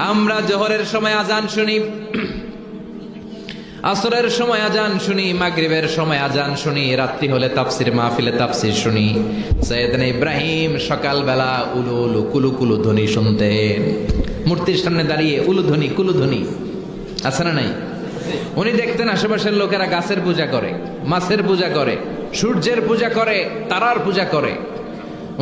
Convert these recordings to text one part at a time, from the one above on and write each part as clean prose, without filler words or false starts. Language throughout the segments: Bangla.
আমরা জোহরের সময় আজান শুনি, আসরের সময় আজান শুনি, মাগরিবের সময় আজান শুনি, রাত্রি হলে তাফসির মাহফিলে তাফসির শুনি। সাইয়েদনা ইব্রাহিম সকালবেলা উলু উলু কুলু কুলু ধ্বনি শুনতেন। মূর্তির সামনে দাঁড়িয়ে উলু ধ্বনি কুলু ধ্বনি আছে না নাই? উনি দেখতেন আশেপাশের লোকেরা গাছের পূজা করে, মাছের পূজা করে, সূর্যের পূজা করে, তারার পূজা করে।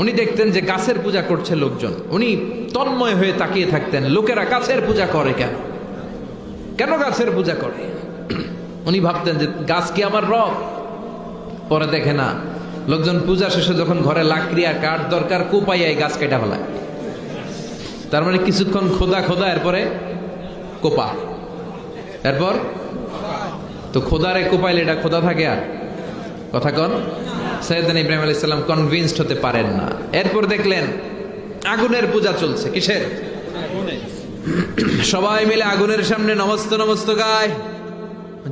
উনি দেখতেন যে গাছের পূজা করছে লোকজন। উনি তন্ময় হয়ে তাকিয়ে থাকতেন, লোকেরা গাছের পূজা করে কেন? কেন গাছের পূজা করে? উনি ভাবতেন যে গাছ কি আমার রব? পরে দেখে না, লোকজন পূজা শেষে যখন ঘরে লাকড়ি আর কাঠ দরকার, কোপাইয়াই গাছ কেটে ফেলায়। তার মানে কিছুক্ষণ খোদা খোদা, এরপরে কোপা, এরপর তো খোদারে কোপাইলে এটা খোদা থাকে? আর কথা কন। সাইয়েদনা ইব্রাহিম আলাইহিস সালাম কনভিন্সড হতে পারেন না। এরপর দেখলেন আগুনের পূজা চলছে। কিসের? সবাই মিলে আগুনের সামনে নমস্ত নমস্ত গায়।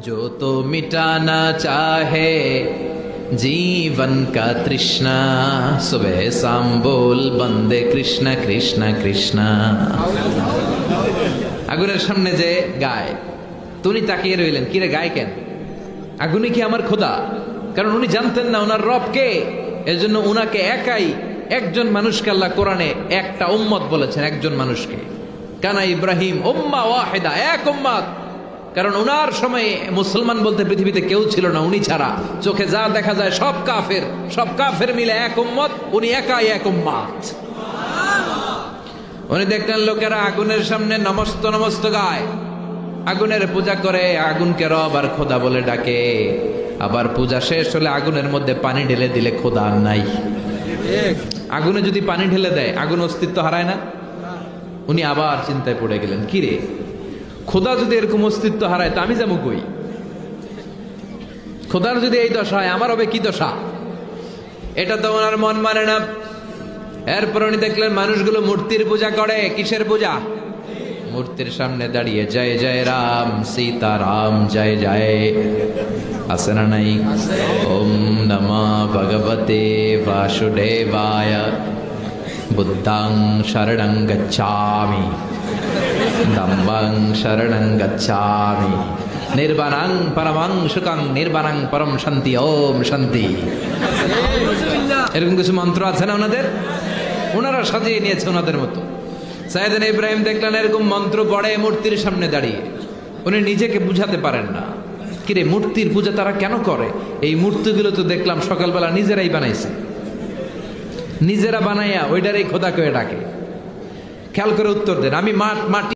जो तो मिटाना चाहे जीवन का तृष्णा, सुबह शाम बोल बंदे कृष्णा कृष्णा कृष्णा। আগুনের সামনে যে গায়, তুমি তাকিয়ে রইলেন, কিরে গায় কেন? আগুনে কি আমার খোদা? কারণ উনি জানতেন না ওনার রব কে। এজন্য উনাকে একাই, একজন মানুষকে আল্লাহ কোরআনে একটা উম্মত বলেছেন, একজন মানুষকে। কানা ইব্রাহিম উম্মাহ ওয়াহিদা, এক উম্মত। কারণ ওনার সময়ে মুসলমান বলতে পৃথিবীতে কেউ ছিল না, উনি ছাড়া। চোখে যা দেখা যায় সব কাফের, সব কাফের মিলে এক উম্মত, উনি একাই এক উম্মত। উনি দেখলেন লোকেরা আগুনের সামনে নমস্ত নমস্ত গায়, আগুনের পূজা করে, আগুনকে রব আর খোদা বলে ডাকে। আবার পূজা শেষ হলে আগুনের মধ্যে পানি ঢেলে দিলে খোদা আর নাই। আগুনে যদি পানি ঢেলে দেয়, আগুন অস্তিত্ব হারায় না? উনি আবার চিন্তায় পড়ে গেলেন, কিরে খোদা যদি এরকম অস্তিত্ব হারায় তা আমি যাবো কই? খোদার যদি এই দশা হয়, আমার হবে কি দশা? এটা তো ওনার মন মানে না। এরপর উনি দেখলেন মানুষগুলো মূর্তির পূজা করে। কিসের পূজা? মূর্তির সামনে দাঁড়িয়ে জয় জয় রাম সীতা রাম জয় জয়, আছে না নাই? ওম নমঃ ভগবতে বাসুদেবায়, বুদ্ধাং শরণং গচ্ছামি, ধম্মং শরণং গচ্ছামি, নির্বাণং পরমং সুখং নির্বাণং পরম শান্তি, ওম শান্তি। এরকম কিছু মন্ত্র আছে না ওনাদের? ওনারা সাজিয়ে নিয়েছে ওনাদের মতো। সাইয়েদনা ইব্রাহিম দেখলেন এরকম মন্ত্র পড়ে মূর্তির সামনে দাঁড়িয়ে। উনি নিজেকে বুঝাতে পারেন না, কিরে মূর্তির পূজা তারা কেন করে? এই মূর্তিগুলো তো দেখলাম সকালবেলা নিজেরাই বানাইছে, নিজেরা বানাইয়া ওইটারই খোদা করে ডাকে। খেয়াল করে উত্তর দেন। আমি মাটি